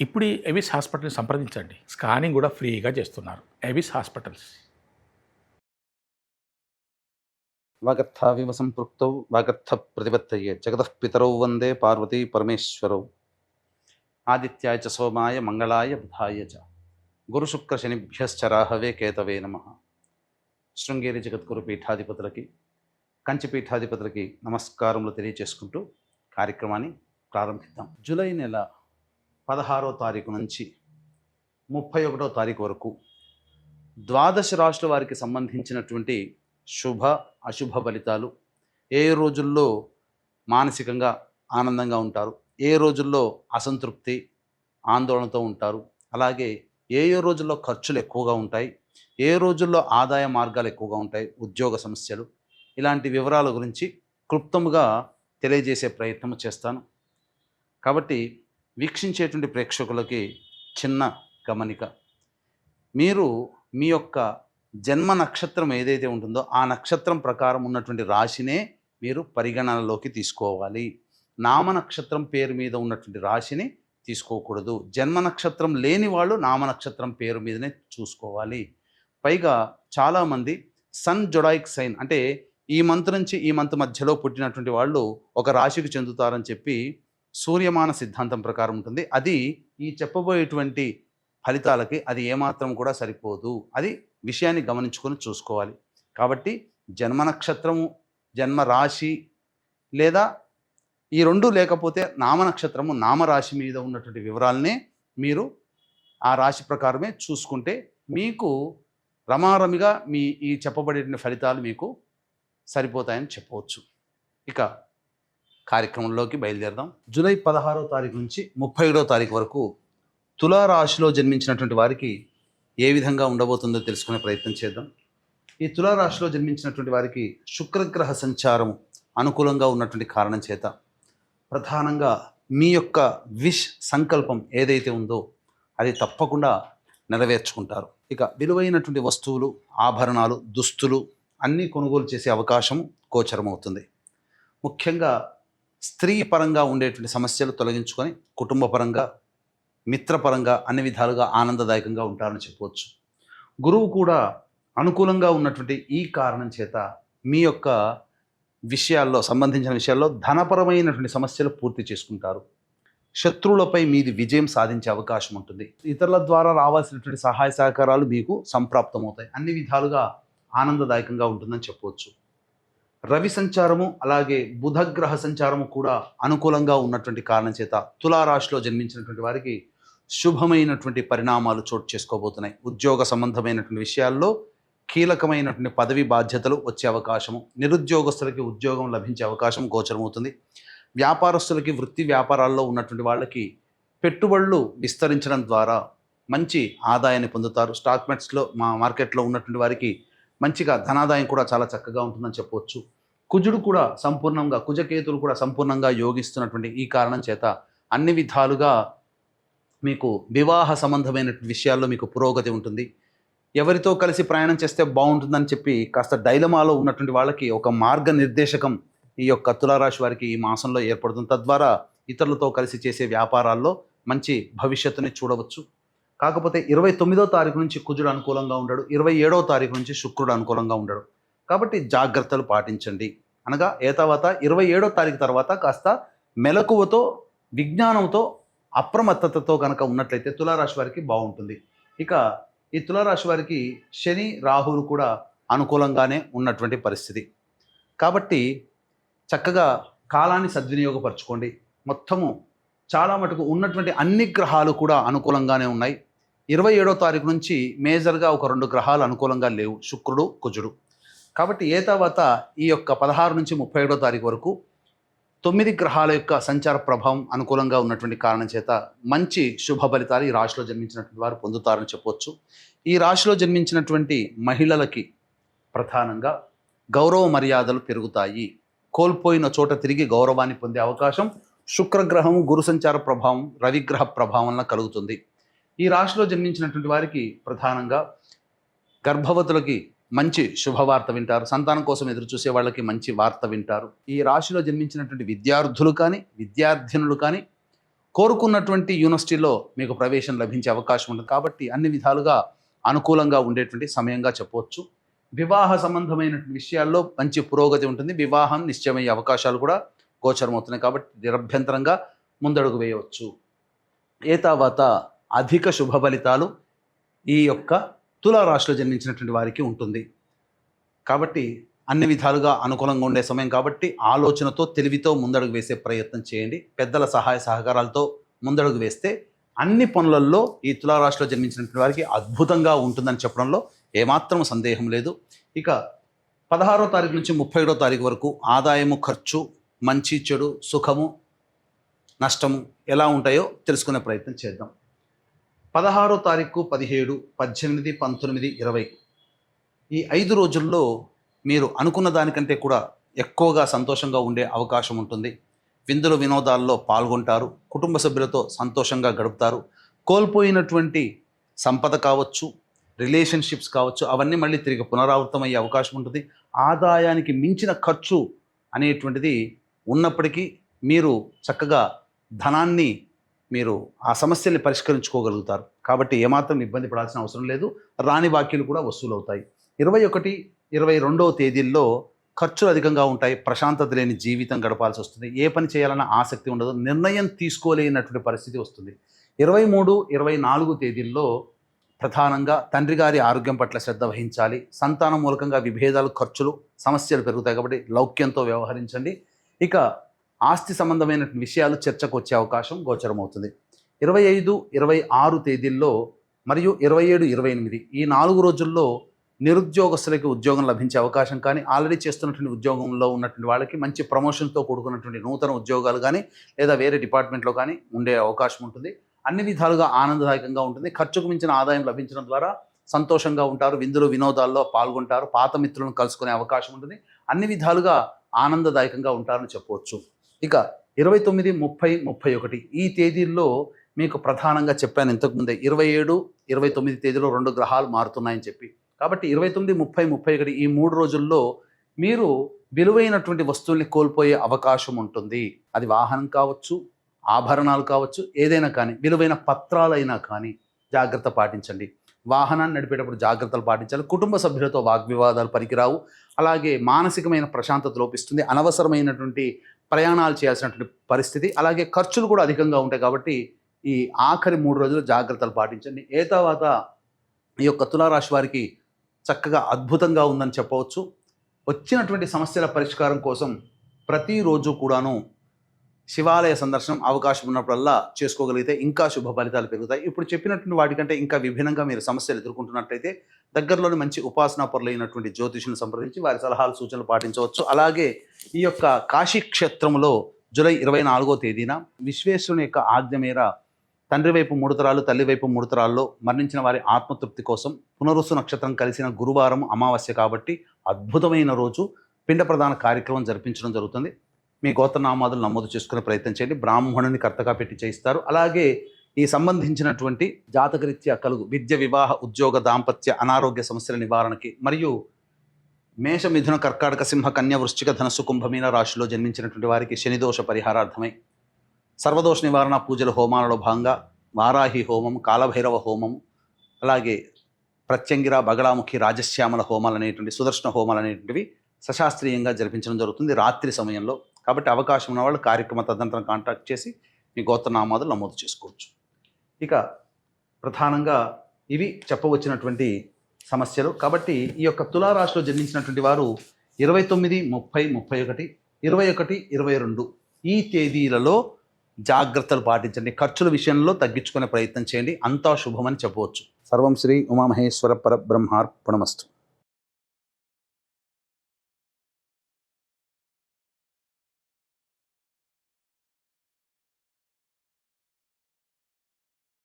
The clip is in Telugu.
ఇప్పుడు ఈ ఎవిస్ హాస్పిటల్ని సంప్రదించండి. స్కానింగ్ కూడా ఫ్రీగా చేస్తున్నారు. Avis hospitals. వాగర్థావివ సంపృక్తౌ వాగర్థ ప్రతిపత్తయే జగతః పితరౌ వందే పార్వతీ పరమేశ్వరౌ. ఆదిత్యాయ చ సోమాయ మంగళాయ బుధాయ చ గురుశుక్ర శనిభ్యశ్చ రాహవే కేతవే నమః. శృంగేరి జగద్గురు పీఠాధిపతులకి, కంచి పీఠాధిపతులకి నమస్కారములు తెలియచేసుకుంటూ కార్యక్రమాన్ని ప్రారంభిద్దాం. జూలై నెల 16వ తారీఖు నుంచి 31వ తారీఖు వరకు ద్వాదశ రాశుల వారికి సంబంధించినటువంటి శుభ అశుభ ఫలితాలు, ఏ రోజుల్లో మానసికంగా ఆనందంగా ఉంటారు, ఏ రోజుల్లో అసంతృప్తి ఆందోళనతో ఉంటారు, అలాగే ఏ రోజుల్లో ఖర్చులు ఎక్కువగా ఉంటాయి, ఏ రోజుల్లో ఆదాయ మార్గాలు ఎక్కువగా ఉంటాయి, ఉద్యోగ సమస్యలు, ఇలాంటి వివరాల గురించి క్లుప్తముగా తెలియజేసే ప్రయత్నం చేస్తాను. కాబట్టి వీక్షించేటువంటి ప్రేక్షకులకి చిన్న గమనిక, మీరు మీ యొక్క జన్మ నక్షత్రం ఏదైతే ఉంటుందో ఆ నక్షత్రం ప్రకారం ఉన్నటువంటి రాశినే మీరు పరిగణనలోకి తీసుకోవాలి. నామ నక్షత్రం పేరు మీద ఉన్నటువంటి రాశిని తీసుకోకూడదు. జన్మ నక్షత్రం లేని వాళ్ళు నామ నక్షత్రం పేరు మీదనే చూసుకోవాలి. పైగా చాలామంది సన్ జొడాయిక్ సైన్ అంటే ఈ మంత్ నుంచి ఈ మంత్ మధ్యలో పుట్టినటువంటి వాళ్ళు ఒక రాశికి చెందుతారని చెప్పి సూర్యమాన సిద్ధాంతం ప్రకారం ఉంటుంది. అది ఈ చెప్పబోయేటువంటి ఫలితాలకి అది ఏమాత్రం కూడా సరిపోదు. అది విషయాన్ని గమనించుకొని చూసుకోవాలి. కాబట్టి జన్మ నక్షత్రము, జన్మ రాశి లేదా ఈ రెండు లేకపోతే నామ నక్షత్రము, నామరాశి మీద ఉన్నటువంటి వివరాలనే మీరు ఆ రాశి ప్రకారమే చూసుకుంటే మీకు రమారమిగా మీ ఈ చెప్పబడే ఫలితాలు మీకు సరిపోతాయని చెప్పవచ్చు. ఇక కార్యక్రమంలోకి బయలుదేరదాం. జూలై 16వ తారీఖు నుంచి 31వ తారీఖు వరకు తులారాశిలో జన్మించినటువంటి వారికి ఏ విధంగా ఉండబోతుందో తెలుసుకునే ప్రయత్నం చేద్దాం. ఈ తులారాశిలో జన్మించినటువంటి వారికి శుక్రగ్రహ సంచారం అనుకూలంగా ఉన్నటువంటి కారణం చేత ప్రధానంగా మీ యొక్క సంకల్పం ఏదైతే ఉందో అది తప్పకుండా నెరవేర్చుకుంటారు. ఇక విలువైనటువంటి వస్తువులు, ఆభరణాలు, దుస్తులు అన్నీ కొనుగోలు చేసే అవకాశం గోచరమవుతుంది. ముఖ్యంగా స్త్రీ పరంగా ఉండేటువంటి సమస్యలు తొలగించుకొని కుటుంబ పరంగా, మిత్రపరంగా అన్ని విధాలుగా ఆనందదాయకంగా ఉంటారని చెప్పవచ్చు. గురువు కూడా అనుకూలంగా ఉన్నటువంటి ఈ కారణం చేత మీ యొక్క విషయాల్లో సంబంధించిన విషయాల్లో ధనపరమైనటువంటి సమస్యలు పూర్తి చేసుకుంటారు. శత్రువులపై మీది విజయం సాధించే అవకాశం ఉంటుంది. ఇతరుల ద్వారా రావాల్సినటువంటి సహాయ సహకారాలు మీకు సంప్రాప్తమవుతాయి. అన్ని విధాలుగా ఆనందదాయకంగా ఉంటుందని చెప్పవచ్చు. రవి సంచారము అలాగే బుధగ్రహ సంచారము కూడా అనుకూలంగా ఉన్నటువంటి కారణం చేత తులారాశిలో జన్మించినటువంటి వారికి శుభమైనటువంటి పరిణామాలు చోటు చేసుకోబోతున్నాయి. ఉద్యోగ సంబంధమైనటువంటి విషయాల్లో కీలకమైనటువంటి పదవి బాధ్యతలు వచ్చే అవకాశము, నిరుద్యోగస్తులకి ఉద్యోగం లభించే అవకాశం గోచరమవుతుంది. వ్యాపారస్తులకి వృత్తి వ్యాపారాల్లో ఉన్నటువంటి వాళ్ళకి పెట్టుబడులు విస్తరించడం ద్వారా మంచి ఆదాయాన్ని పొందుతారు. స్టాక్ మార్కెట్లో ఉన్నటువంటి వారికి మంచిగా ధనాదాయం కూడా చాలా చక్కగా ఉంటుందని చెప్పవచ్చు. కుజుడు కూడా సంపూర్ణంగా, కుజకేతులు కూడా సంపూర్ణంగా యోగిస్తున్నటువంటి ఈ కారణం చేత అన్ని విధాలుగా మీకు వివాహ సంబంధమైన విషయాల్లో మీకు పురోగతి ఉంటుంది. ఎవరితో కలిసి ప్రయాణం చేస్తే బాగుంటుందని చెప్పి కాస్త డైలమాలో ఉన్నటువంటి వాళ్ళకి ఒక మార్గనిర్దేశకం ఈ యొక్క తులారాశి వారికి ఈ మాసంలో ఏర్పడుతుంది. తద్వారా ఇతరులతో కలిసి చేసే వ్యాపారాల్లో మంచి భవిష్యత్తుని చూడవచ్చు. కాకపోతే 29వ తారీఖు నుంచి కుజుడు అనుకూలంగా ఉండడు, 27వ తారీఖు నుంచి శుక్రుడు అనుకూలంగా ఉండడు. కాబట్టి జాగ్రత్తలు పాటించండి. అనగా తర్వాత 27వ తారీఖు తర్వాత కాస్త మెలకువతో, విజ్ఞానంతో, అప్రమత్తతతో కనుక ఉన్నట్లయితే తులారాశి వారికి బాగుంటుంది. ఇక ఈ తులారాశి వారికి శని, రాహువులు కూడా అనుకూలంగానే ఉన్నటువంటి పరిస్థితి. కాబట్టి చక్కగా కాలాన్ని సద్వినియోగపరచుకోండి. మొత్తము చాలా మటుకు ఉన్నటువంటి అన్ని గ్రహాలు కూడా అనుకూలంగానే ఉన్నాయి. 27వ తారీఖు నుంచి మేజర్గా ఒక 2 గ్రహాలు అనుకూలంగా లేవు, శుక్రుడు, కుజుడు. కాబట్టి తర్వాత ఈ యొక్క 16 నుంచి 31వ తారీఖు వరకు 9 గ్రహాల యొక్క సంచార ప్రభావం అనుకూలంగా ఉన్నటువంటి కారణం చేత మంచి శుభ ఫలితాలు ఈ రాశిలో జన్మించినటువంటి వారు పొందుతారని చెప్పవచ్చు. ఈ రాశిలో జన్మించినటువంటి మహిళలకి ప్రధానంగా గౌరవ మర్యాదలు పెరుగుతాయి. కోల్పోయిన చోట తిరిగి గౌరవాన్ని పొందే అవకాశం శుక్రగ్రహం, గురు సంచార ప్రభావం, రవిగ్రహ ప్రభావం వలన కలుగుతుంది. ఈ రాశిలో జన్మించినటువంటి వారికి ప్రధానంగా గర్భవతులకి మంచి శుభవార్త వింటారు. సంతానం కోసం ఎదురు చూసే వాళ్ళకి మంచి వార్త వింటారు. ఈ రాశిలో జన్మించినటువంటి విద్యార్థులు కానీ, విద్యార్థినులు కానీ కోరుకున్నటువంటి యూనివర్సిటీలో మీకు ప్రవేశం లభించే అవకాశం ఉంటుంది. కాబట్టి అన్ని విధాలుగా అనుకూలంగా ఉండేటువంటి సమయంగా చెప్పవచ్చు. వివాహ సంబంధమైనటువంటి విషయాల్లో మంచి పురోగతి ఉంటుంది. వివాహం నిశ్చయమయ్యే అవకాశాలు కూడా గోచరమవుతున్నాయి. కాబట్టి నిరభ్యంతరంగా ముందడుగు వేయవచ్చు. ఏతావాత అధిక శుభ ఫలితాలు ఈ యొక్క తులారాశిలో జన్మించినటువంటి వారికి ఉంటుంది. కాబట్టి అన్ని విధాలుగా అనుకూలంగా ఉండే సమయం కాబట్టి ఆలోచనతో తెలివితో ముందడుగు వేసే ప్రయత్నం చేయండి. పెద్దల సహాయ సహకారాలతో ముందడుగు వేస్తే అన్ని పనులలో ఈ తులారాశిలో జన్మించినటువంటి వారికి అద్భుతంగా ఉంటుందని చెప్పడంలో ఏమాత్రం సందేహం లేదు. ఇక 16వ తారీఖు నుంచి 31వ తారీఖు వరకు ఆదాయము, ఖర్చు, మంచి చెడు, సుఖము, నష్టము ఎలా ఉంటాయో తెలుసుకునే ప్రయత్నం చేద్దాం. 16వ తారీఖు, 17, 18, 19, 20 ఈ 5 రోజుల్లో మీరు అనుకున్న దానికంటే కూడా ఎక్కువగా సంతోషంగా ఉండే అవకాశం ఉంటుంది. విందులు వినోదాల్లో పాల్గొంటారు. కుటుంబ సభ్యులతో సంతోషంగా గడుపుతారు. కోల్పోయినటువంటి సంపద కావచ్చు, రిలేషన్షిప్స్ కావచ్చు, అవన్నీ మళ్ళీ తిరిగి పునరావృతమయ్యే అవకాశం ఉంటుంది. ఆదాయానికి మించిన ఖర్చు అనేటువంటిది ఉన్నప్పటికీ మీరు చక్కగా ధనాన్ని మీరు ఆ సమస్యల్ని పరిష్కరించుకోగలుగుతారు. కాబట్టి ఏమాత్రం ఇబ్బంది పడాల్సిన అవసరం లేదు. రాని బాకీలు కూడా వసూలవుతాయి. 21, 22వ తేదీల్లో ఖర్చులు అధికంగా ఉంటాయి. ప్రశాంతత లేని జీవితం గడపాల్సి వస్తుంది. ఏ పని చేయాలన్న ఆసక్తి ఉండదు. నిర్ణయం తీసుకోలేనటువంటి పరిస్థితి వస్తుంది. 23, 24 తేదీల్లో ప్రధానంగా తండ్రి గారి ఆరోగ్యం పట్ల శ్రద్ధ వహించాలి. సంతానం మూలకంగా విభేదాలు, ఖర్చులు, సమస్యలు పెరుగుతాయి. కాబట్టి లౌక్యంతో వ్యవహరించండి. ఇక ఆస్తి సంబంధమైన విషయాలు చర్చకు వచ్చే అవకాశం గోచరమవుతుంది. 25, 26 తేదీల్లో మరియు 27, 28 ఈ 4 రోజుల్లో నిరుద్యోగస్తులకి ఉద్యోగం లభించే అవకాశం కానీ, ఆల్రెడీ చేస్తున్నటువంటి ఉద్యోగంలో ఉన్నటువంటి వాళ్ళకి మంచి ప్రమోషన్తో కూడుకున్నటువంటి నూతన ఉద్యోగాలు కానీ లేదా వేరే డిపార్ట్మెంట్లో కానీ ఉండే అవకాశం ఉంటుంది. అన్ని విధాలుగా ఆనందదాయకంగా ఉంటుంది. ఖర్చుకు మించిన ఆదాయం లభించడం ద్వారా సంతోషంగా ఉంటారు. విందులు వినోదాల్లో పాల్గొంటారు. పాత మిత్రులను కలుసుకునే అవకాశం ఉంటుంది. అన్ని విధాలుగా ఆనందదాయకంగా ఉంటారని చెప్పవచ్చు. ఇక 29, 30, 31 ఈ తేదీల్లో మీకు ప్రధానంగా చెప్పాను ఇంతకుముందే 27, 29 తేదీలో 2 గ్రహాలు మారుతున్నాయని చెప్పి. కాబట్టి 29, 30, 31 ఈ 3 రోజుల్లో మీరు విలువైనటువంటి వస్తువుల్ని కోల్పోయే అవకాశం ఉంటుంది. అది వాహనం కావచ్చు, ఆభరణాలు కావచ్చు, ఏదైనా కానీ, విలువైన పత్రాలైనా కానీ జాగ్రత్త పాటించండి. వాహనాన్ని నడిపేటప్పుడు జాగ్రత్తలు పాటించాలి. కుటుంబ సభ్యులతో వాగ్వివాదాలు పనికిరావు. అలాగే మానసికమైన ప్రశాంతత లోపిస్తుంది. అనవసరమైనటువంటి ప్రయాణాలు చేయాల్సినటువంటి పరిస్థితి, అలాగే ఖర్చులు కూడా అధికంగా ఉంటాయి. కాబట్టి ఈ ఆఖరి 3 రోజులు జాగ్రత్తలు పాటించండి. ఏ తర్వాత ఈ యొక్క తులారాశి వారికి చక్కగా అద్భుతంగా ఉందని చెప్పవచ్చు. వచ్చినటువంటి సమస్యల పరిష్కారం కోసం ప్రతిరోజు కూడాను శివాలయ సందర్శనం అవకాశం ఉన్నప్పుడల్లా చేసుకోగలిగితే ఇంకా శుభ ఫలితాలు పెరుగుతాయి. ఇప్పుడు చెప్పినటువంటి వాటికంటే ఇంకా విభిన్నంగా మీరు సమస్యలు ఎదుర్కొంటున్నట్లయితే దగ్గరలోని మంచి ఉపాసనా పరులైనటువంటి జ్యోతిషులను సంప్రదించి వారి సలహాలు, సూచనలు పాటించవచ్చు. అలాగే ఈ యొక్క కాశీ క్షేత్రంలో జూలై 24వ తేదీన విశ్వేశ్వరుని యొక్క ఆజ్ఞ మేర తండ్రి వైపు 3 తరాలు, తల్లి వైపు 3 తరాల్లో మరణించిన వారి ఆత్మతృప్తి కోసం పునరుసు నక్షత్రం కలిసిన గురువారం అమావాస్య కాబట్టి అద్భుతమైన రోజు పిండ ప్రదాన కార్యక్రమం జరిపించడం జరుగుతుంది. మీ గోత్రనామాదులు నమోదు చేసుకునే ప్రయత్నం చేయండి. బ్రాహ్మణుని కర్తగా పెట్టి చేయిస్తారు. అలాగే ఈ సంబంధించినటువంటి జాతకరీత్యా కలుగు విద్య, వివాహ, ఉద్యోగ, దాంపత్య, అనారోగ్య సమస్యల నివారణకి మరియు మేష, మిథున, కర్కాటక, సింహ, కన్య, వృశ్చిక, ధనస్సు, కుంభమీన రాశిలో జన్మించినటువంటి వారికి శనిదోష పరిహారార్థమై సర్వదోష నివారణ పూజల హోమాలలో భాగంగా వారాహి హోమం, కాలభైరవ హోమం, అలాగే ప్రత్యంగిర, బగళాముఖి, రాజశ్యామల హోమాలు అనేటువంటి, సుదర్శన హోమాలు అనేటువంటివి సశాస్త్రీయంగా జరిపించడం జరుగుతుంది రాత్రి సమయంలో. కాబట్టి అవకాశం ఉన్న వాళ్ళు కార్యక్రమ తదనంతరం కాంటాక్ట్ చేసి మీ గోత్రనామాదులు నమోదు చేసుకోవచ్చు. ఇక ప్రధానంగా ఇవి చెప్పవచ్చినటువంటి సమస్యలు. కాబట్టి ఈ యొక్క తులారాశిలో జన్మించినటువంటి వారు 29, 30, 31, 21, 22 ఈ తేదీలలో జాగ్రత్తలు పాటించండి. ఖర్చుల విషయంలో తగ్గించుకునే ప్రయత్నం చేయండి. అంతా శుభమని చెప్పవచ్చు. సర్వం శ్రీ ఉమామహేశ్వర పరబ్రహ్మార్పణమస్తు.